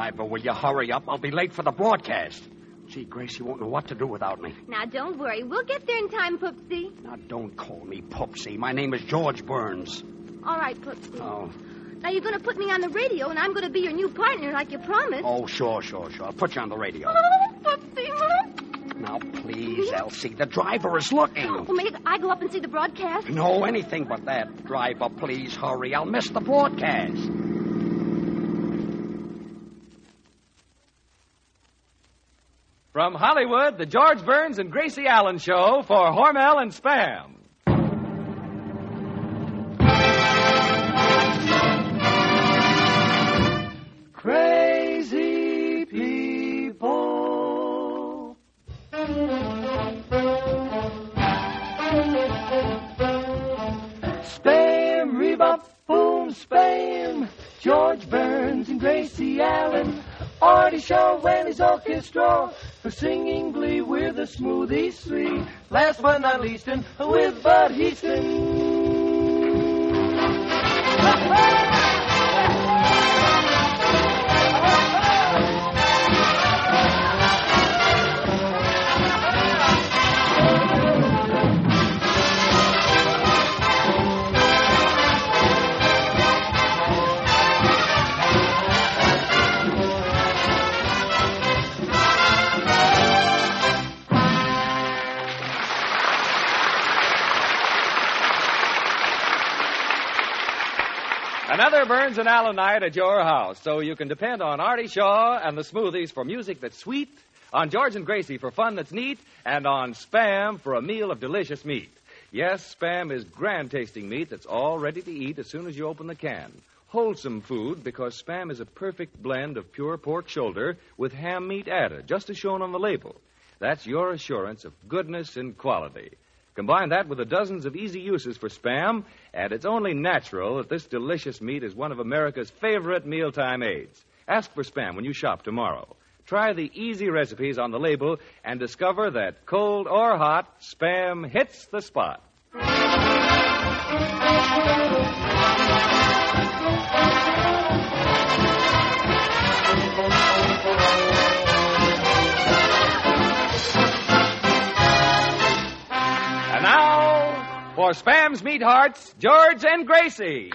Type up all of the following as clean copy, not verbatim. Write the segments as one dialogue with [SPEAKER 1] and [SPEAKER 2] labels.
[SPEAKER 1] driver, will you hurry up? I'll be late for the broadcast. Gee, Gracie won't know what to do without me.
[SPEAKER 2] Now, don't worry. We'll get there in time, Poopsie.
[SPEAKER 1] Now, don't call me Poopsie. My name is George Burns.
[SPEAKER 2] All right, Poopsie.
[SPEAKER 1] Oh.
[SPEAKER 2] Now, you're going to put me on the radio, and I'm going to be your new partner like you promised.
[SPEAKER 1] Oh, sure. I'll put you on the radio.
[SPEAKER 2] Oh, Poopsie.
[SPEAKER 1] Now, please, Elsie, the driver is looking.
[SPEAKER 2] Well, may I go up and see the broadcast?
[SPEAKER 1] No, anything but that. Driver, please hurry. I'll miss the broadcast.
[SPEAKER 3] From Hollywood, the George Burns and Gracie Allen Show for Hormel and Spam.
[SPEAKER 4] Crazy people. Spam, rebop, boom, spam. George Burns and Gracie Allen. Artie Shaw and his orchestra for singing glee. We're the Smoothies three. Last but not least, and with Bud Heaston.
[SPEAKER 3] Another Burns and Allen night at your house, so you can depend on Artie Shaw and the Smoothies for music that's sweet, on George and Gracie for fun that's neat, and on Spam for a meal of delicious meat. Yes, Spam is grand-tasting meat that's all ready to eat as soon as you open the can. Wholesome food because Spam is a perfect blend of pure pork shoulder with ham meat added, just as shown on the label. That's your assurance of goodness and quality. Combine that with the dozens of easy uses for Spam, and it's only natural that this delicious meat is one of America's favorite mealtime aids. Ask for Spam when you shop tomorrow. Try the easy recipes on the label and discover that cold or hot, Spam hits the spot. And now, for Spam's Meat Hearts, George and Gracie.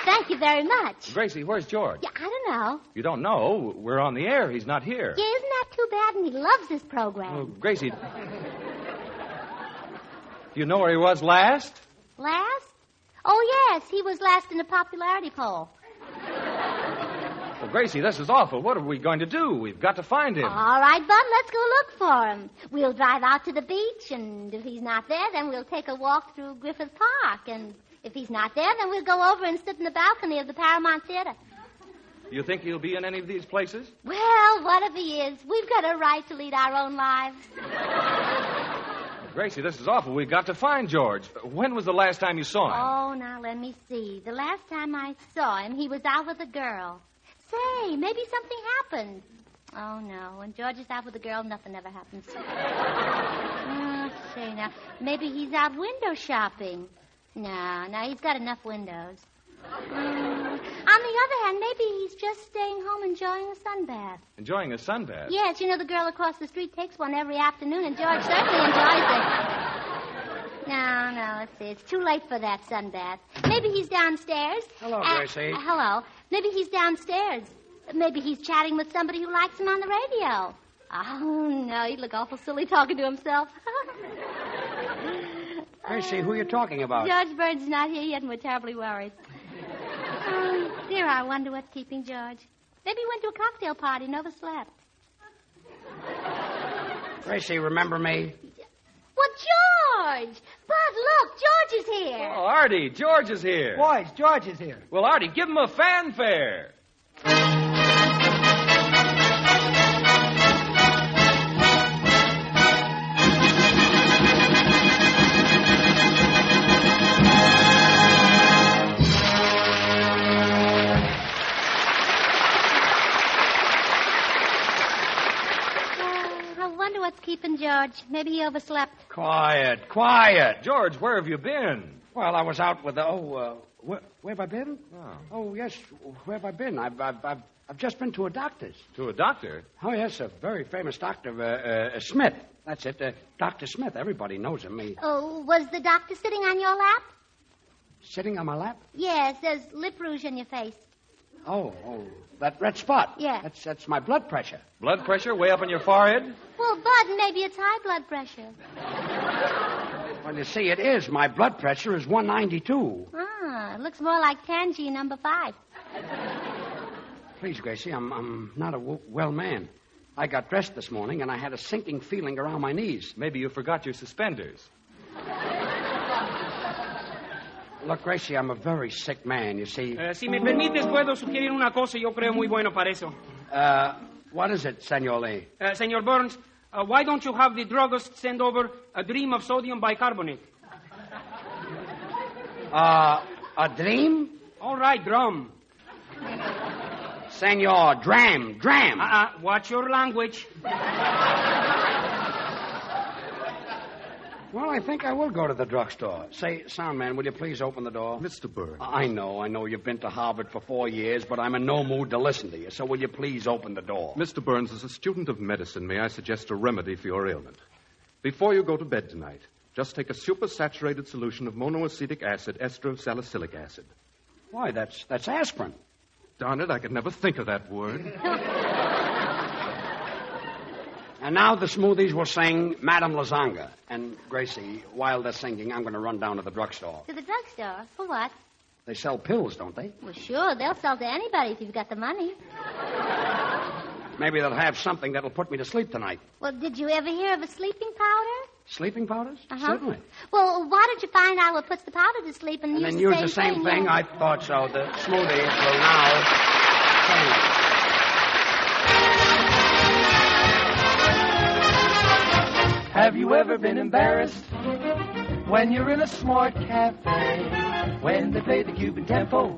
[SPEAKER 5] Thank you very much.
[SPEAKER 3] Gracie, where's George?
[SPEAKER 5] Yeah, I don't know.
[SPEAKER 3] You don't know? We're on the air. He's not here.
[SPEAKER 5] Yeah, isn't that too bad? And he loves this program.
[SPEAKER 3] Oh, Gracie, do you know where he was last?
[SPEAKER 5] Last? Oh, yes, he was last in the popularity poll.
[SPEAKER 3] Well, Gracie, this is awful. What are we going to do? We've got to find him.
[SPEAKER 5] All right, Bud, let's go look for him. We'll drive out to the beach, and if he's not there, then we'll take a walk through Griffith Park, and if he's not there, then we'll go over and sit in the balcony of the Paramount Theater.
[SPEAKER 3] You think he'll be in any of these places?
[SPEAKER 5] Well, what if he is? We've got a right to lead our own lives.
[SPEAKER 3] Gracie, this is awful. We've got to find George. When was the last time you saw him?
[SPEAKER 5] Oh, now, let me see. The last time I saw him, he was out with a girl. Say, maybe something happened. Oh, no. When George is out with a girl, nothing ever happens. Say, now, maybe he's out window shopping. No, he's got enough windows. On the other hand, maybe he's just staying home enjoying a sunbath.
[SPEAKER 3] Enjoying a sunbath?
[SPEAKER 5] Yes, you know the girl across the street takes one every afternoon, and George certainly enjoys it. No, let's see. It's too late for that sunbath. Maybe he's downstairs.
[SPEAKER 1] Hello, Gracie.
[SPEAKER 5] Hello. Maybe he's downstairs. Maybe he's chatting with somebody who likes him on the radio. Oh, no, he'd look awful silly talking to himself.
[SPEAKER 1] Gracie, who are you talking about?
[SPEAKER 5] George Burns is not here yet, and we're terribly worried. Oh, dear, I wonder what's keeping George. Maybe he went to a cocktail party and overslept.
[SPEAKER 1] Gracie, remember me?
[SPEAKER 5] Well, George! Bud, look, George is here.
[SPEAKER 3] Oh, Artie, George is here.
[SPEAKER 6] Boys, George is here.
[SPEAKER 3] Well, Artie, give him a fanfare.
[SPEAKER 5] what's keeping George. Maybe he overslept.
[SPEAKER 1] Quiet.
[SPEAKER 3] George, where have you been?
[SPEAKER 1] Well, I was out with the... where have I been?
[SPEAKER 3] Oh.
[SPEAKER 1] Yes. Where have I been? I've just been to a doctor's.
[SPEAKER 3] To a doctor?
[SPEAKER 1] Oh, yes, a very famous doctor, Smith. That's it, Dr. Smith. Everybody knows him.
[SPEAKER 5] Oh, was the doctor sitting on your lap?
[SPEAKER 1] Sitting on my lap?
[SPEAKER 5] Yes, there's lip rouge in your face.
[SPEAKER 1] Oh, that red spot.
[SPEAKER 5] Yeah.
[SPEAKER 1] That's my blood pressure.
[SPEAKER 3] Blood pressure way up on your forehead?
[SPEAKER 5] Well, Bud, maybe it's high blood pressure.
[SPEAKER 1] Well, you see, it is. My blood pressure is 192.
[SPEAKER 5] It looks more like Tangy number 5.
[SPEAKER 1] Please, Gracie, I'm not a well man. I got dressed this morning, and I had a sinking feeling around my knees.
[SPEAKER 3] Maybe you forgot your suspenders.
[SPEAKER 1] Look, Gracie, I'm a very sick man, you see.
[SPEAKER 6] Si me permites, puedo sugerir una cosa, yo creo muy bueno para eso.
[SPEAKER 1] What is it, Senor Lee?
[SPEAKER 6] Senor Burns, why don't you have the druggist send over a dream of sodium bicarbonate?
[SPEAKER 1] A dream?
[SPEAKER 6] All right, drum.
[SPEAKER 1] Senor, dram.
[SPEAKER 6] Watch your language.
[SPEAKER 1] Well, I think I will go to the drugstore. Say, Soundman, will you please open the door?
[SPEAKER 7] Mr. Burns.
[SPEAKER 1] I know. You've been to Harvard for 4 years, but I'm in no mood to listen to you. So will you please open the door?
[SPEAKER 7] Mr. Burns, as a student of medicine, may I suggest a remedy for your ailment? Before you go to bed tonight, just take a supersaturated solution of monoacetic acid, ester of salicylic acid.
[SPEAKER 1] Why, that's aspirin.
[SPEAKER 7] Darn it, I could never think of that word.
[SPEAKER 1] And now the Smoothies will sing Madame La Zonga. And, Gracie, while they're singing, I'm going to run down to the drugstore.
[SPEAKER 5] To the drugstore? For what?
[SPEAKER 1] They sell pills, don't they?
[SPEAKER 5] Well, sure. They'll sell to anybody if you've got the money.
[SPEAKER 1] Maybe they'll have something that'll put me to sleep tonight.
[SPEAKER 5] Well, did you ever hear of a sleeping powder?
[SPEAKER 1] Sleeping powders?
[SPEAKER 5] Uh-huh.
[SPEAKER 1] Certainly.
[SPEAKER 5] Well, why don't you find out what puts the powder to sleep and
[SPEAKER 1] then
[SPEAKER 5] use
[SPEAKER 1] use the same thing? I thought so. The Smoothies will now sing.
[SPEAKER 4] Have you ever been embarrassed when you're in a smart cafe? When they play the Cuban tempo,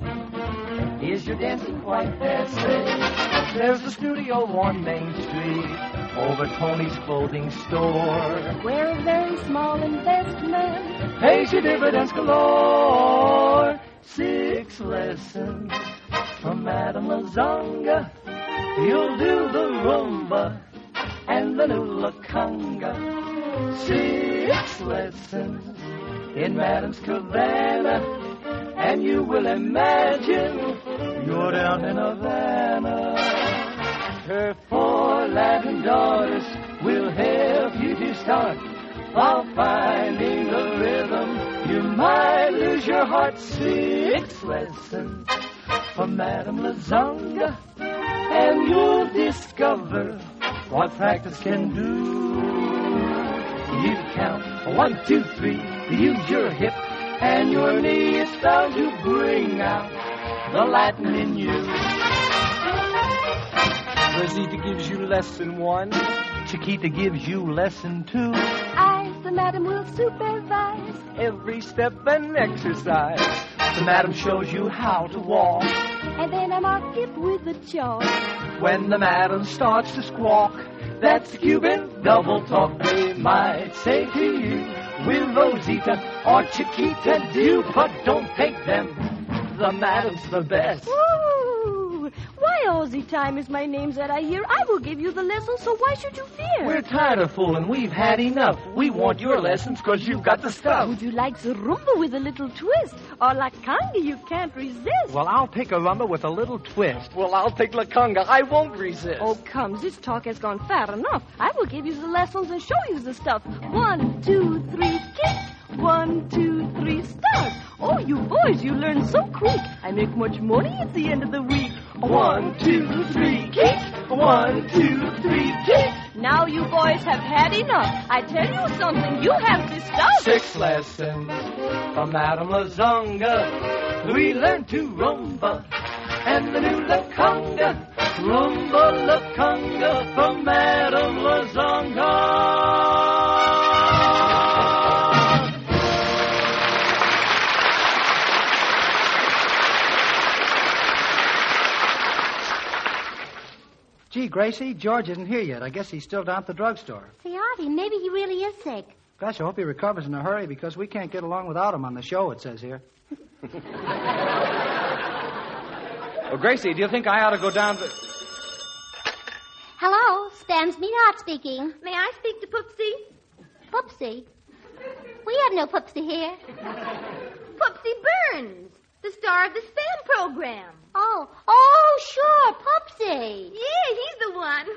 [SPEAKER 4] is your dancing quite passe? There's the studio on Main Street, over Tony's clothing store,
[SPEAKER 8] where a very small investment
[SPEAKER 4] pays you dividends galore. 6 lessons from Madame La Zonga. You'll do the rumba and the new Lazonga. 6 lessons in Madame's cabana, and you will imagine you're down in Havana. Her 4 Latin daughters will help you to start while finding the rhythm. You might lose your heart. 6 lessons from Madame La Zonga, and you'll discover what practice can do. You count 1, 2, 3, use your hip and your knee. It's bound to bring out the Latin in you. Rosita gives you lesson 1. Chiquita gives you lesson 2.
[SPEAKER 8] I, the madam, will supervise
[SPEAKER 4] every step and exercise. The madam shows you how to walk,
[SPEAKER 8] and then I mark it with a chalk.
[SPEAKER 4] When the madam starts to squawk, that's the Cuban double talk. They might say to you, will Rosita or Chiquita do? But don't take them, the madam's the best.
[SPEAKER 8] Ooh, why all the time is my name that I hear? I will give you the lesson, so why should you fear?
[SPEAKER 4] We're tired of fooling, we've had enough. We want your lessons because you've got the stuff.
[SPEAKER 8] Would you like the rumba with a little twist? Or la conga you can't resist?
[SPEAKER 4] Well, I'll take a rumba with a little twist. Well, I'll take la conga. I won't resist.
[SPEAKER 8] Oh, come, this talk has gone far enough. I will give you the lessons and show you the stuff. 1, 2, 3, kick. 1, 2, 3, start. Oh, you boys, you learn so quick. I make much money at the end of the week.
[SPEAKER 4] 1, 2, 3, kick. 1, 2, 3, kick.
[SPEAKER 8] Now you boys have had enough. I tell you something, you have to stop.
[SPEAKER 4] 6 lessons from Madame La Zonga. We learn to rumba and the new La Conga. Rumba La Conga from Madame La Zonga.
[SPEAKER 9] Gee, Gracie, George isn't here yet. I guess he's still down at the drugstore.
[SPEAKER 5] Say, Artie, maybe he really is sick.
[SPEAKER 9] Gosh, I hope he recovers in a hurry because we can't get along without him on the show, it says here.
[SPEAKER 3] Well, Gracie, do you think I ought to go down to...
[SPEAKER 5] Hello, Spam's Meatheart speaking.
[SPEAKER 2] May I speak to Poopsie?
[SPEAKER 5] Poopsie? We have no Poopsie here.
[SPEAKER 2] Poopsie Burns, the star of the Spam program.
[SPEAKER 5] Oh, sure, Poopsie.
[SPEAKER 2] Yeah, he's the one.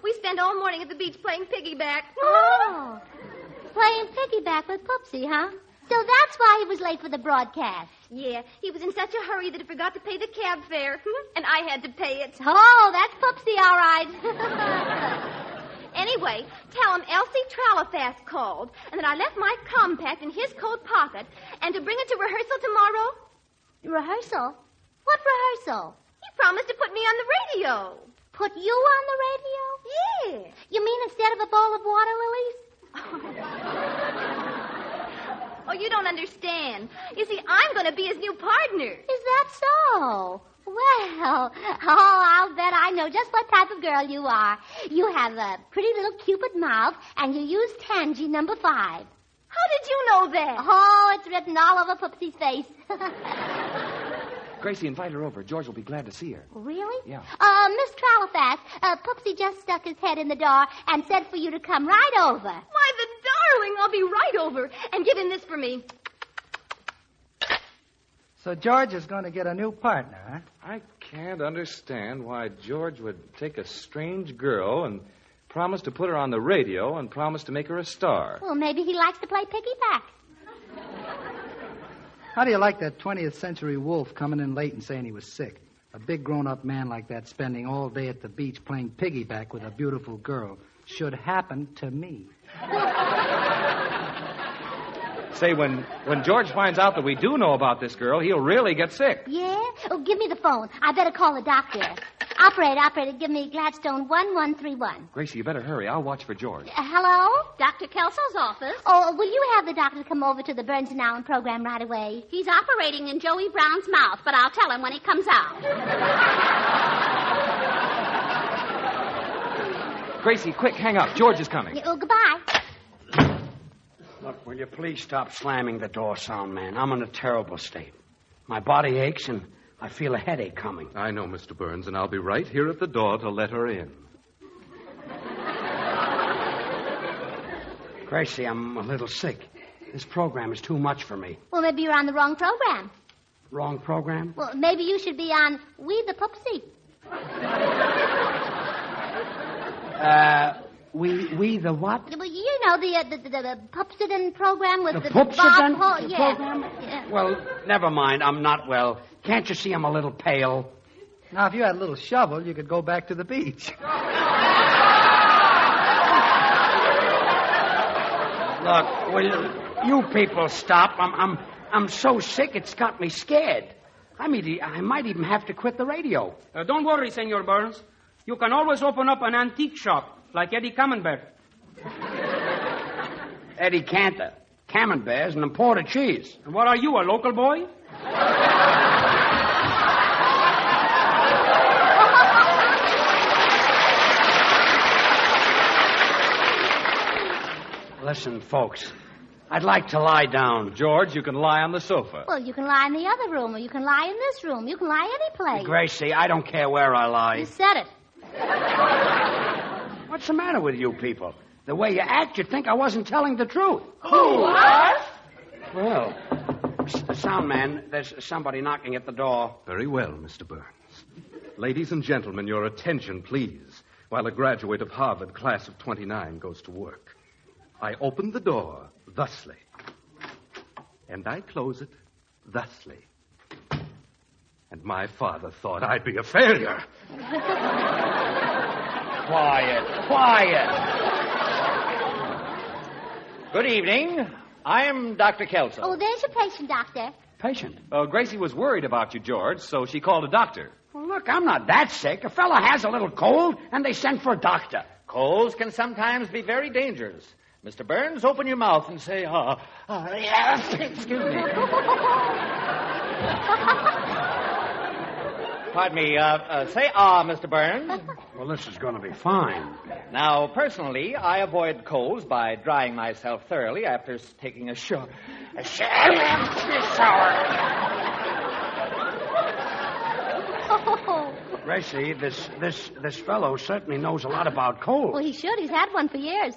[SPEAKER 2] We spent all morning at the beach playing piggyback.
[SPEAKER 5] Oh, playing piggyback with Poopsie, huh? So that's why he was late for the broadcast.
[SPEAKER 2] Yeah, he was in such a hurry that he forgot to pay the cab fare, and I had to pay it.
[SPEAKER 5] Oh, that's Poopsie, all right.
[SPEAKER 2] Anyway, tell him Elsie Tralafast called, and that I left my compact in his coat pocket, and to bring it to rehearsal tomorrow.
[SPEAKER 5] Rehearsal? What rehearsal?
[SPEAKER 2] He promised to put me on the radio.
[SPEAKER 5] Put you on the radio?
[SPEAKER 2] Yeah.
[SPEAKER 5] You mean instead of a bowl of water lilies?
[SPEAKER 2] Oh, you don't understand. You see, I'm going to be his new partner.
[SPEAKER 5] Is that so? Well, I'll bet I know just what type of girl you are. You have a pretty little Cupid mouth, and you use Tangy number 5.
[SPEAKER 2] How did you know that?
[SPEAKER 5] Oh, it's written all over Poopsie's face.
[SPEAKER 3] Gracie, invite her over. George will be glad to see her.
[SPEAKER 5] Really?
[SPEAKER 3] Yeah.
[SPEAKER 5] Miss Tralafast, Poopsie just stuck his head in the door and said for you to come right over.
[SPEAKER 2] Why, the darling, I'll be right over. And give him this for me.
[SPEAKER 9] So George is going to get a new partner, huh?
[SPEAKER 3] I can't understand why George would take a strange girl and promise to put her on the radio and promise to make her a star.
[SPEAKER 5] Well, maybe he likes to play piggyback.
[SPEAKER 9] How do you like that 20th century wolf coming in late and saying he was sick? A big grown-up man like that spending all day at the beach playing piggyback with a beautiful girl. Should happen to me.
[SPEAKER 3] Say, when George finds out that we do know about this girl, he'll really get sick.
[SPEAKER 5] Yeah? Oh, give me the phone. I better call the doctor. Operator, give me Gladstone 1131.
[SPEAKER 3] Gracie, you better hurry. I'll watch for George.
[SPEAKER 5] Hello?
[SPEAKER 2] Dr. Kelso's office.
[SPEAKER 5] Oh, will you have the doctor come over to the Burns and Allen program right away?
[SPEAKER 2] He's operating in Joey Brown's mouth, but I'll tell him when he comes out.
[SPEAKER 3] Gracie, quick, hang up. George is coming.
[SPEAKER 5] Oh, goodbye.
[SPEAKER 1] Look, will you please stop slamming the door, sound man? I'm in a terrible state. My body aches, and I feel a headache coming.
[SPEAKER 7] I know, Mr. Burns, and I'll be right here at the door to let her in.
[SPEAKER 1] Gracie, I'm a little sick. This program is too much for me.
[SPEAKER 5] Well, maybe you're on the wrong program.
[SPEAKER 1] Wrong program?
[SPEAKER 5] Well, maybe you should be on We the Poopsie.
[SPEAKER 1] We the what?
[SPEAKER 5] Well, you know, the Pupsidon program with the
[SPEAKER 1] Pupsidon
[SPEAKER 5] yeah.
[SPEAKER 1] program?
[SPEAKER 5] Yeah.
[SPEAKER 1] Well, never mind. I'm not well. Can't you see I'm a little pale?
[SPEAKER 9] Now, if you had a little shovel, you could go back to the beach.
[SPEAKER 1] Look, will you people stop? I'm so sick it's got me scared. I might even have to quit the radio.
[SPEAKER 6] Don't worry, Senor Burns. You can always open up an antique shop, like Eddie Camembert.
[SPEAKER 1] Eddie Cantor, Camemberts, and imported cheese.
[SPEAKER 6] And what are you, a local boy?
[SPEAKER 1] Listen, folks, I'd like to lie down.
[SPEAKER 3] George, you can lie on the sofa.
[SPEAKER 5] Well, you can lie in the other room, or you can lie in this room. You can lie any place.
[SPEAKER 1] Gracie, I don't care where I lie.
[SPEAKER 5] You said it.
[SPEAKER 1] What's the matter with you people? The way you act, you'd think I wasn't telling the truth.
[SPEAKER 5] What?
[SPEAKER 1] Well, sound man, there's somebody knocking at the door.
[SPEAKER 7] Very well, Mr. Burns. Ladies and gentlemen, your attention, please, while a graduate of Harvard, class of 29, goes to work. I open the door thusly, and I close it thusly. And my father thought I'd be a failure.
[SPEAKER 10] Quiet. Good evening. I'm Dr. Kelso.
[SPEAKER 5] Oh, there's your patient, doctor.
[SPEAKER 1] Patient?
[SPEAKER 3] Gracie was worried about you, George, so she called a doctor.
[SPEAKER 1] Well, look, I'm not that sick. A fella has a little cold, and they sent for a doctor.
[SPEAKER 10] Colds can sometimes be very dangerous. Mr. Burns, open your mouth and say, excuse me. Pardon me. Say Mr. Burns.
[SPEAKER 1] Well, this is going to be fine.
[SPEAKER 10] Now, personally, I avoid colds by drying myself thoroughly after taking a shower.
[SPEAKER 1] Gracie, this fellow certainly knows a lot about cold.
[SPEAKER 5] Well, he should. He's had one for years.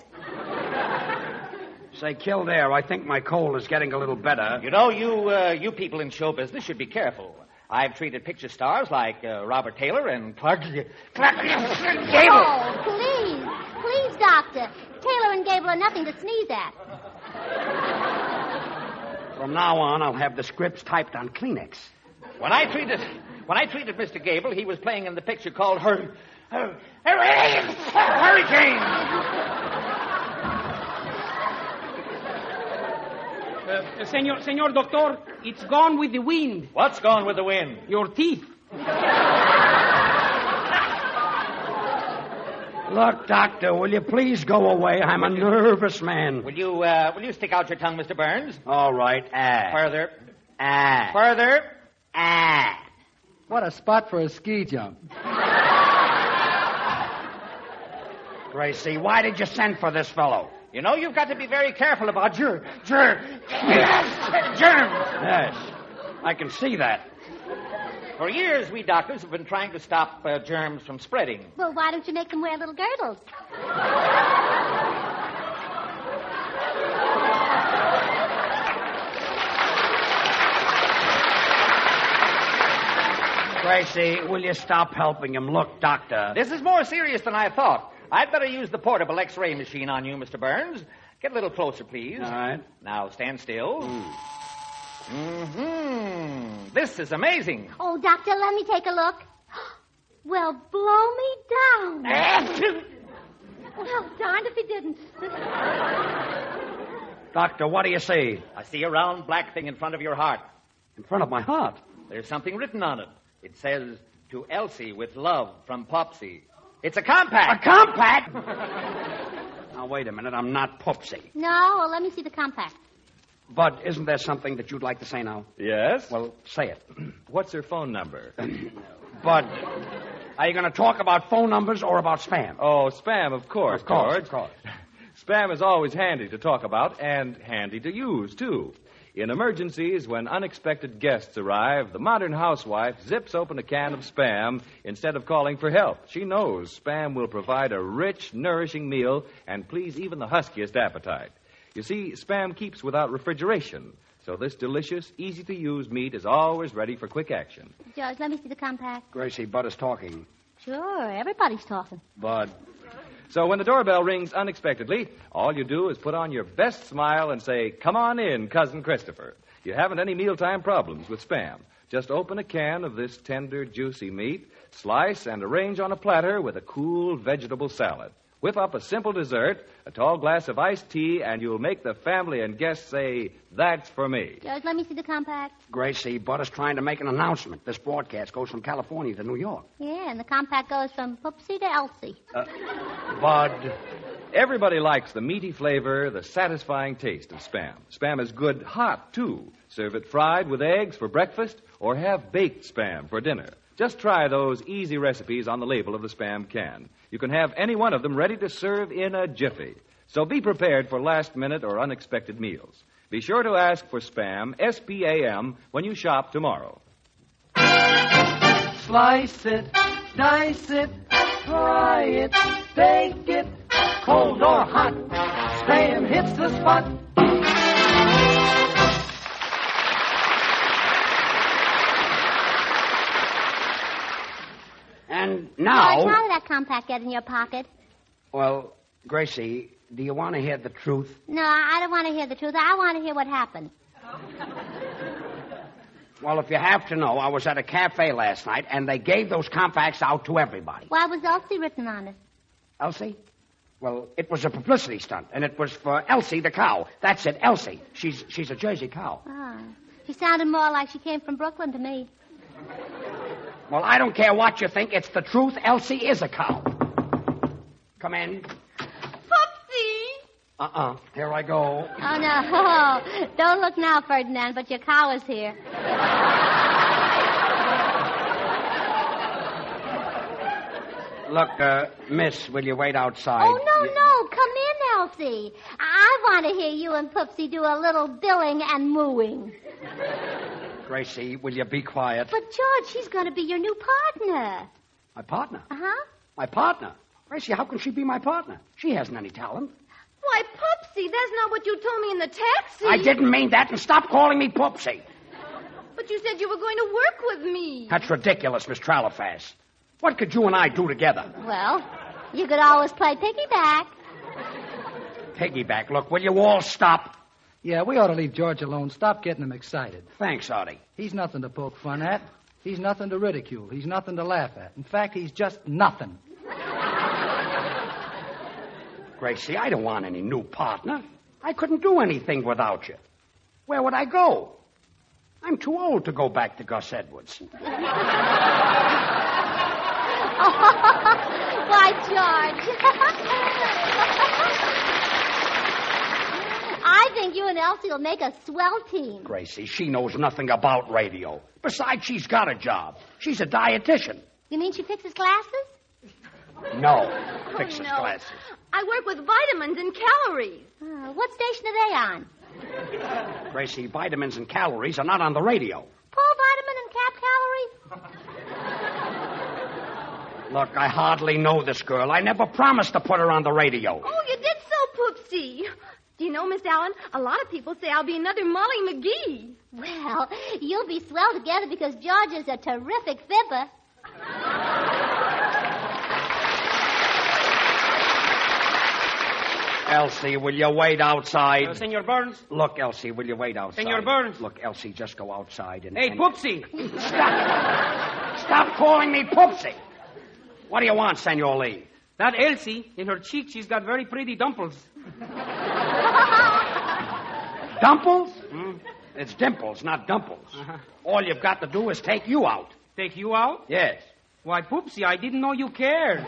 [SPEAKER 1] Say, Kildare, I think my cold is getting a little better.
[SPEAKER 10] You know, you people in show business should be careful. I've treated picture stars like Robert Taylor and Clark Gable.
[SPEAKER 5] Oh, please. Please, Doctor. Taylor and Gable are nothing to sneeze at.
[SPEAKER 1] From now on, I'll have the scripts typed on Kleenex.
[SPEAKER 10] When I treated Mr. Gable, he was playing in the picture called Hurricane.
[SPEAKER 6] Senor Doctor, it's gone with the wind.
[SPEAKER 10] What's gone with the wind?
[SPEAKER 6] Your teeth.
[SPEAKER 1] Look, Doctor, will you please go away? I'm a nervous man.
[SPEAKER 10] Will you stick out your tongue, Mr. Burns?
[SPEAKER 1] All right.
[SPEAKER 10] Further.
[SPEAKER 1] Further.
[SPEAKER 9] What a spot for a ski jump.
[SPEAKER 1] Gracie, why did you send for this fellow?
[SPEAKER 10] You know, you've got to be very careful about germs.
[SPEAKER 1] Yes, I can see that.
[SPEAKER 10] For years, we doctors have been trying to stop germs from spreading.
[SPEAKER 5] Well, why don't you make them wear little girdles?
[SPEAKER 1] Gracie, will you stop helping him? Look, Doctor.
[SPEAKER 10] This is more serious than I thought. I'd better use the portable X-ray machine on you, Mr. Burns. Get a little closer, please.
[SPEAKER 1] All right.
[SPEAKER 10] Now, stand still. This is amazing.
[SPEAKER 5] Oh, Doctor, let me take a look. Well, blow me down. Well, darned if he didn't.
[SPEAKER 1] Doctor, what do you see?
[SPEAKER 10] I see a round black thing in front of your heart.
[SPEAKER 1] In front of my heart?
[SPEAKER 10] There's something written on it. It says, "To Elsie with love from Popsy." It's a compact.
[SPEAKER 1] A compact? Now, wait a minute. I'm not Popsy.
[SPEAKER 5] No, well, let me see the compact.
[SPEAKER 1] Bud, isn't there something that you'd like to say now?
[SPEAKER 3] Yes?
[SPEAKER 1] Well, say it.
[SPEAKER 3] What's her phone number?
[SPEAKER 1] Bud, are you going to talk about phone numbers or about spam?
[SPEAKER 3] Oh, spam, of course, George.
[SPEAKER 1] Of course.
[SPEAKER 3] Spam is always handy to talk about and handy to use, too. In emergencies, when unexpected guests arrive, the modern housewife zips open a can of Spam instead of calling for help. She knows Spam will provide a rich, nourishing meal and please even the huskiest appetite. You see, Spam keeps without refrigeration, so this delicious, easy-to-use meat is always ready for quick action.
[SPEAKER 5] George, let me see the compact.
[SPEAKER 1] Gracie, Bud is talking.
[SPEAKER 5] Sure, everybody's talking.
[SPEAKER 1] Bud.
[SPEAKER 3] So when the doorbell rings unexpectedly, all you do is put on your best smile and say, "Come on in, Cousin Christopher." You haven't any mealtime problems with Spam. Just open a can of this tender, juicy meat, slice and arrange on a platter with a cool vegetable salad. Whip up a simple dessert, a tall glass of iced tea, and you'll make the family and guests say, "That's for me."
[SPEAKER 5] George, let me see the compact.
[SPEAKER 1] Gracie, Bud is trying to make an announcement. This broadcast goes from California to New York.
[SPEAKER 5] Yeah, and the compact goes from Poopsie to Elsie.
[SPEAKER 1] Bud.
[SPEAKER 3] Everybody likes the meaty flavor, the satisfying taste of Spam. Spam is good hot, too. Serve it fried with eggs for breakfast or have baked Spam for dinner. Just try those easy recipes on the label of the Spam can. You can have any one of them ready to serve in a jiffy. So be prepared for last-minute or unexpected meals. Be sure to ask for Spam, S-P-A-M, when you shop tomorrow.
[SPEAKER 4] Slice it, dice it, fry it, bake it, cold or hot, Spam hits the spot.
[SPEAKER 1] And now...
[SPEAKER 5] George, how did that compact get in your pocket?
[SPEAKER 1] Well, Gracie, do you want to hear the truth?
[SPEAKER 5] No, I don't want to hear the truth. I want to hear what happened.
[SPEAKER 1] Well, if you have to know, I was at a cafe last night, and they gave those compacts out to everybody.
[SPEAKER 5] Why was Elsie written on it?
[SPEAKER 1] Elsie? Well, it was a publicity stunt, and it was for Elsie the cow. That's it, Elsie. She's a Jersey cow.
[SPEAKER 5] Oh. She sounded more like she came from Brooklyn to me.
[SPEAKER 1] Well, I don't care what you think. It's the truth. Elsie is a cow. Come in.
[SPEAKER 2] Popsy!
[SPEAKER 1] Here I go.
[SPEAKER 5] Oh, no. Don't look now, Ferdinand, but your cow is here.
[SPEAKER 1] Look, miss, will you wait outside?
[SPEAKER 5] Oh, no. Come in, Elsie. I want to hear you and Poopsie do a little billing and mooing.
[SPEAKER 1] Gracie, will you be quiet?
[SPEAKER 5] But, George, she's going to be your new partner.
[SPEAKER 1] My partner?
[SPEAKER 5] Uh-huh.
[SPEAKER 1] My partner? Gracie, how can she be my partner? She hasn't any talent.
[SPEAKER 2] Why, Poopsie, that's not what you told me in the taxi.
[SPEAKER 1] I didn't mean that, and stop calling me Poopsie.
[SPEAKER 2] But you said you were going to work with me.
[SPEAKER 1] That's ridiculous, Miss Tralifass. What could you and I do together?
[SPEAKER 5] Well, you could always play piggyback.
[SPEAKER 1] Piggyback. Look, will you all stop?
[SPEAKER 9] Yeah, we ought to leave George alone. Stop getting him excited.
[SPEAKER 1] Thanks, Artie.
[SPEAKER 9] He's nothing to poke fun at. He's nothing to ridicule. He's nothing to laugh at. In fact, he's just nothing.
[SPEAKER 1] Gracie, I don't want any new partner. I couldn't do anything without you. Where would I go? I'm too old to go back to Gus Edwards.
[SPEAKER 5] Why, George. I think you and Elsie will make a swell team.
[SPEAKER 1] Gracie, she knows nothing about radio. Besides, she's got a job. She's a dietitian.
[SPEAKER 5] You mean she fixes glasses?
[SPEAKER 1] No, fixes glasses.
[SPEAKER 2] I work with vitamins and calories.
[SPEAKER 5] What station are they on?
[SPEAKER 1] Gracie, vitamins and calories are not on the radio.
[SPEAKER 5] Paul Vitamin and Cap Calorie?
[SPEAKER 1] Look, I hardly know this girl. I never promised to put her on the radio.
[SPEAKER 2] Oh, you did so, Poopsie. Do you know, Miss Allen, a lot of people say I'll be another Molly McGee.
[SPEAKER 5] Well, you'll be swell together because George is a terrific fibber.
[SPEAKER 1] Elsie, will you wait outside?
[SPEAKER 6] Senor Burns?
[SPEAKER 1] Look, Elsie, will you wait outside?
[SPEAKER 6] Senor Burns?
[SPEAKER 1] Look, Elsie, just go outside and...
[SPEAKER 6] Hey, Poopsie!
[SPEAKER 1] Stop calling me Poopsie! What do you want, Senor Lee?
[SPEAKER 6] That Elsie, in her cheek, she's got very pretty dimples.
[SPEAKER 1] Dimples? It's dimples, not dumples.
[SPEAKER 6] Uh-huh.
[SPEAKER 1] All you've got to do is take you out.
[SPEAKER 6] Take you out?
[SPEAKER 1] Yes.
[SPEAKER 6] Why, Poopsie, I didn't know you cared.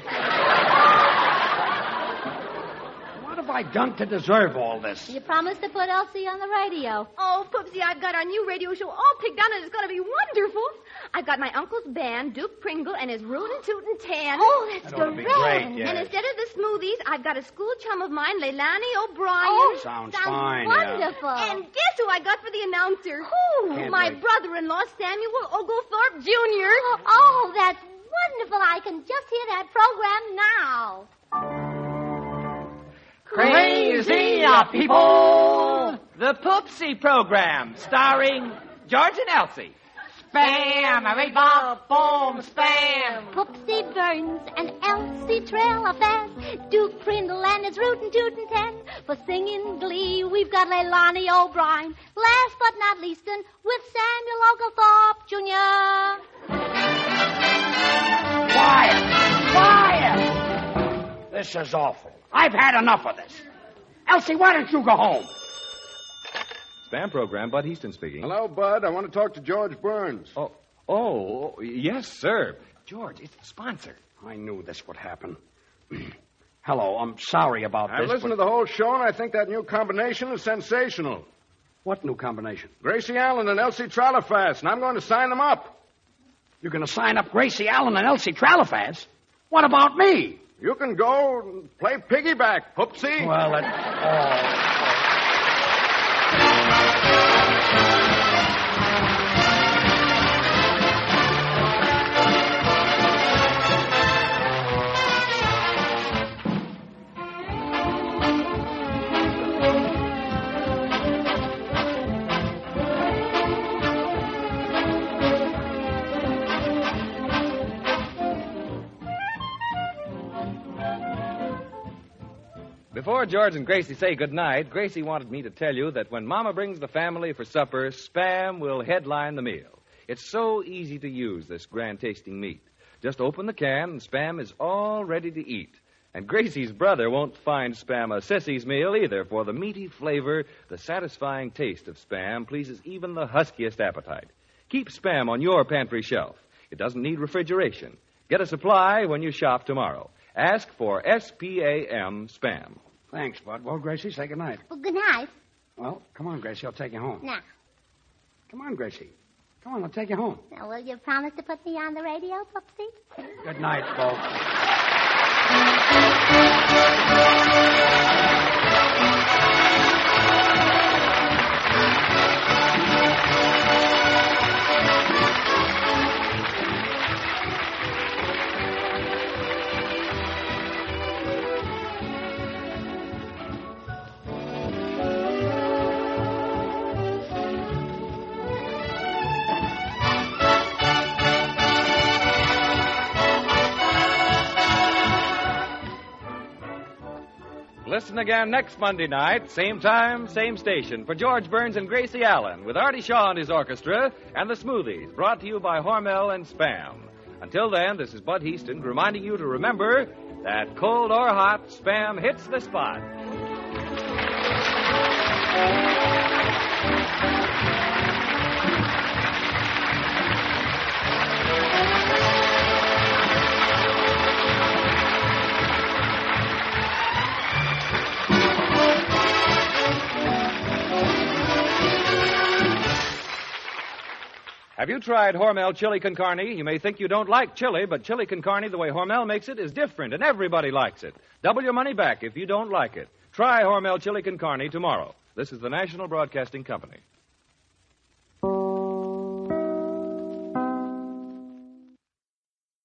[SPEAKER 1] What have I done to deserve all this?
[SPEAKER 5] You promised to put Elsie on the radio.
[SPEAKER 2] Oh, Poopsie, I've got our new radio show all picked out, and it's going to be wonderful. I've got my uncle's band, Duke Pringle, and his rootin' tootin' tan.
[SPEAKER 5] Oh, that's
[SPEAKER 1] That ought to be
[SPEAKER 5] great.
[SPEAKER 1] great, yes.
[SPEAKER 2] And instead of the Smoothies, I've got a school chum of mine, Leilani O'Brien.
[SPEAKER 5] Oh,
[SPEAKER 1] Sounds fine, yeah.
[SPEAKER 5] wonderful.
[SPEAKER 2] And guess who I got for the announcer? Who?
[SPEAKER 1] Can't
[SPEAKER 2] My
[SPEAKER 1] wait.
[SPEAKER 2] brother-in-law, Samuel Oglethorpe Jr.
[SPEAKER 5] Oh, that's wonderful. I can just hear that program now.
[SPEAKER 10] Crazy people! The Poopsie program, starring George and Elsie. Spam, boom, spam.
[SPEAKER 5] Poopsie Burns and Elsie Trailerfast, Duke Prindle and his rootin' tootin' ten. For singing glee, we've got Leilani O'Brien. Last but not least, with Samuel Oglethorpe Jr.
[SPEAKER 1] Quiet! This is awful. I've had enough of this. Elsie, why don't you go home?
[SPEAKER 3] Spam program, Bud Easton speaking.
[SPEAKER 11] Hello, Bud. I want to talk to George Burns.
[SPEAKER 3] Oh, yes, sir. George, it's the sponsor.
[SPEAKER 1] I knew this would happen. Hello, I'm sorry about
[SPEAKER 11] I've
[SPEAKER 1] this.
[SPEAKER 11] listened to the whole show, and I think that new combination is sensational.
[SPEAKER 1] What new combination?
[SPEAKER 11] Gracie Allen and Elsie Tralifass, and I'm going to sign them up.
[SPEAKER 1] You're going to sign up Gracie Allen and Elsie Tralifass? What about me?
[SPEAKER 11] You can go and play piggyback, Poopsie.
[SPEAKER 1] Well,
[SPEAKER 3] Before George and Gracie say goodnight, Gracie wanted me to tell you that when Mama brings the family for supper, Spam will headline the meal. It's so easy to use, this grand-tasting meat. Just open the can, and Spam is all ready to eat. And Gracie's brother won't find Spam a sissy's meal either, for the meaty flavor, the satisfying taste of Spam pleases even the huskiest appetite. Keep Spam on your pantry shelf. It doesn't need refrigeration. Get a supply when you shop tomorrow. Ask for SPAM Spam.
[SPEAKER 1] thanks, Bud. Well, Gracie, say goodnight.
[SPEAKER 5] Well, good night.
[SPEAKER 1] Well, come on, Gracie. I'll take you home.
[SPEAKER 5] Now,
[SPEAKER 1] Come on, Gracie. Come on, I'll take you home.
[SPEAKER 5] will you promise to put me on the radio, Poopsie?
[SPEAKER 1] Good night, folks.
[SPEAKER 3] Listen again next Monday night, same time, same station, for George Burns and Gracie Allen with Artie Shaw and his orchestra and the Smoothies, brought to you by Hormel and Spam. Until then, this is Bud Heaston reminding you to remember that cold or hot, Spam hits the spot. Have you tried Hormel chili con carne? You may think you don't like chili, but chili con carne, the way Hormel makes it, is different, and everybody likes it. Double your money back if you don't like it. Try Hormel chili con carne tomorrow. This is the National Broadcasting Company.